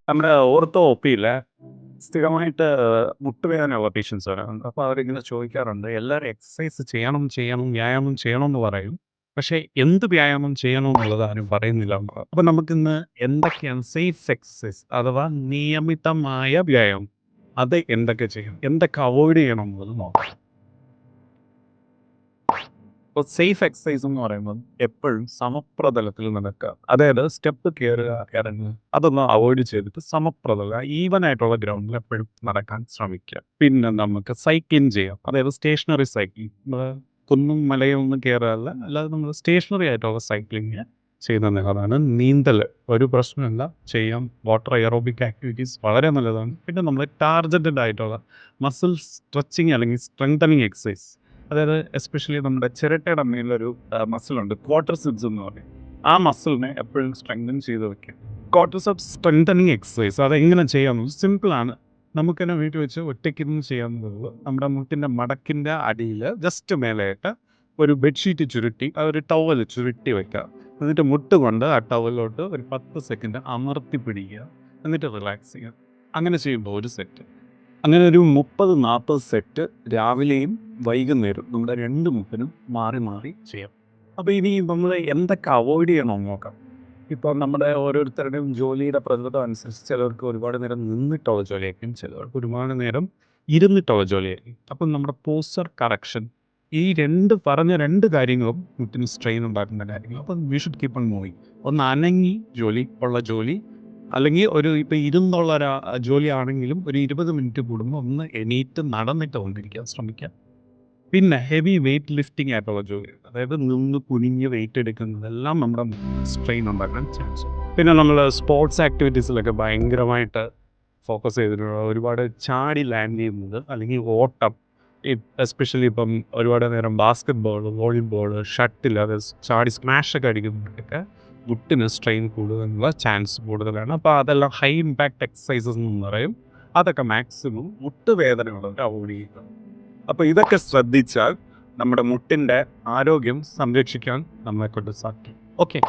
നമ്മുടെ ഓർത്തോ ഒപിയിൽ സ്ഥിരമായിട്ട് മുട്ടുവേദനയുള്ള പേഷ്യൻസ് വരാറുണ്ട്. അപ്പോൾ അവരിങ്ങനെ ചോദിക്കാറുണ്ട്, എല്ലാവരും എക്സസൈസ് ചെയ്യണം, ചെയ്യണം, വ്യായാമം ചെയ്യണം എന്ന് പറയും. പക്ഷേ എന്ത് വ്യായാമം ചെയ്യണം എന്നുള്ളത് ആരും പറയുന്നില്ല. അപ്പോൾ നമുക്കിന്ന് എന്തൊക്കെയാണ് സേഫ് എക്സസൈസ് അഥവാ നിയമിതമായ വ്യായാമം, അത് എന്തൊക്കെ ചെയ്യണം, എന്തൊക്കെ അവോയ്ഡ് ചെയ്യണം എന്നുള്ളത് നോക്കാം. ഇപ്പോൾ സേഫ് എക്സസൈസ് എന്ന് പറയുമ്പോൾ എപ്പോഴും സമപ്രതലത്തിൽ നടക്കുക, അതായത് സ്റ്റെപ്പ് കയറുക, ഇറങ്ങുക, അതൊന്നും അവോയ്ഡ് ചെയ്തിട്ട് സമപ്രതല ഈവൻ ആയിട്ടുള്ള ഗ്രൗണ്ടിൽ എപ്പോഴും നടക്കാൻ ശ്രമിക്കുക. പിന്നെ നമുക്ക് സൈക്ലിംഗ് ചെയ്യാം, അതായത് സ്റ്റേഷനറി സൈക്ലിംഗ്, കുന്നും മലയും ഒന്നും കയറാറില്ല, അല്ലാതെ നമ്മൾ സ്റ്റേഷനറി ആയിട്ടുള്ള സൈക്ലിംഗ് ചെയ്യുന്ന നല്ലതാണ്. നീന്തൽ ഒരു പ്രശ്നമില്ല, ചെയ്യാം. വാട്ടർ എയറോബിക് ആക്ടിവിറ്റീസ് വളരെ നല്ലതാണ്. പിന്നെ നമ്മൾ ടാർഗറ്റഡ് ആയിട്ടുള്ള മസിൽ സ്ട്രെച്ചിങ് അല്ലെങ്കിൽ സ്ട്രെങ്തനിങ് എക്സസൈസ്, അതായത് എസ്പെഷ്യലി നമ്മുടെ ചിരട്ടയുടെ മേലൊരു മസിലുണ്ട്, ക്വാഡ്രിസെപ്സ് എന്ന് പറയും. ആ മസിലിനെ എപ്പോഴും സ്ട്രെങ്തൻ ചെയ്ത് വെക്കുക. ക്വാഡ്രിസെപ്സ് സ്ട്രെങ്തനിങ് എക്സസൈസ് അതെങ്ങനെ ചെയ്യാമെന്നത് സിമ്പിളാണ്. നമുക്ക് തന്നെ വീട്ടിൽ വെച്ച് ഒറ്റയ്ക്കിരുന്ന് ചെയ്യാവുന്നതുള്ളൂ. നമ്മുടെ മുട്ടിൻ്റെ മടക്കിൻ്റെ അടിയിൽ ജസ്റ്റ് മേലെയായിട്ട് ഒരു ബെഡ്ഷീറ്റ് ചുരുട്ടി ഒരു ടവൽ ചുരുട്ടി വെക്കുക. എന്നിട്ട് മുട്ട് കൊണ്ട് ആ ടവലിലോട്ട് ഒരു 10 സെക്കൻഡ് അമർത്തി പിടിക്കുക, എന്നിട്ട് റിലാക്സ് ചെയ്യുക. അങ്ങനെ ചെയ്യുമ്പോൾ ഒരു സെറ്റ്, അങ്ങനെ ഒരു 30-40 സെറ്റ് രാവിലെയും വൈകുന്നേരം നമ്മുടെ 2 മുട്ടിനും മാറി മാറി ചെയ്യാം. അപ്പോൾ ഇനി നമ്മൾ എന്തൊക്കെ അവോയ്ഡ് ചെയ്യണമെന്ന് നോക്കാം. ഇപ്പോൾ നമ്മുടെ ഓരോരുത്തരുടെയും ജോലിയുടെ പ്രകൃതം അനുസരിച്ച് ചിലർക്ക് ഒരുപാട് നേരം നിന്നിട്ടുള്ള ജോലിയായിരിക്കും, ചിലർക്ക് ഒരുപാട് നേരം ഇരുന്നിട്ടുള്ള ജോലിയായിരിക്കും. അപ്പം നമ്മുടെ പോസ്ചർ കറക്ഷൻ, ഈ പറഞ്ഞ രണ്ട് കാര്യങ്ങളും മുട്ടിന് സ്ട്രെയിൻ ഉണ്ടാക്കുന്ന കാര്യങ്ങൾ. അപ്പം we should keep on moving. ഒന്ന് അനങ്ങി ജോലി, അല്ലെങ്കിൽ ഇപ്പോൾ ഇരുന്നുള്ള ജോലിയാണെങ്കിലും ഒരു 20 മിനിറ്റ് കൂടുമ്പോൾ ഒന്ന് എണീറ്റ് നടന്നിട്ട് കൊണ്ടിരിക്കാൻ ശ്രമിക്കുക. പിന്നെ ഹെവി വെയിറ്റ് ലിഫ്റ്റിംഗ് ആയിട്ടുള്ള ജോലി, അതായത് നിന്ന് കുനിഞ്ഞ് വെയിറ്റ് എടുക്കുന്നതെല്ലാം നമ്മുടെ സ്ട്രെയിൻ ഉണ്ടാക്കാൻ ചാൻസ്. പിന്നെ നമ്മൾ സ്പോർട്സ് ആക്ടിവിറ്റീസിലൊക്കെ ഭയങ്കരമായിട്ട് ഫോക്കസ് ചെയ്തിട്ടുള്ള ഒരുപാട് ചാടി ലാൻഡ് ചെയ്യുന്നത്, അല്ലെങ്കിൽ ഓട്ടം, എസ്പെഷ്യലി ഇപ്പം ഒരുപാട് നേരം ബാസ്കറ്റ് ബോൾ, വോളിബോൾ, ഷട്ടിൽ, അത് ചാടി സ്മാഷൊക്കെ അടിക്കുമ്പോഴൊക്കെ മുട്ടിന് സ്ട്രെയിൻ കൂടുതലുള്ള ചാൻസ് കൂടുതലാണ്. അപ്പോൾ അതെല്ലാം ഹൈ ഇമ്പാക്റ്റ് എക്സസൈസസ് എന്ന് പറയും. അതൊക്കെ മാക്സിമം മുട്ടുവേദനയുള്ളവർ അവോയ്ഡ് ചെയ്യുക. അപ്പോൾ ഇതൊക്കെ ശ്രദ്ധിച്ചാൽ നമ്മുടെ മുട്ടിൻ്റെ ആരോഗ്യം സംരക്ഷിക്കാൻ നമ്മളെ കൊണ്ട് സാധിക്കും. ഓക്കെ.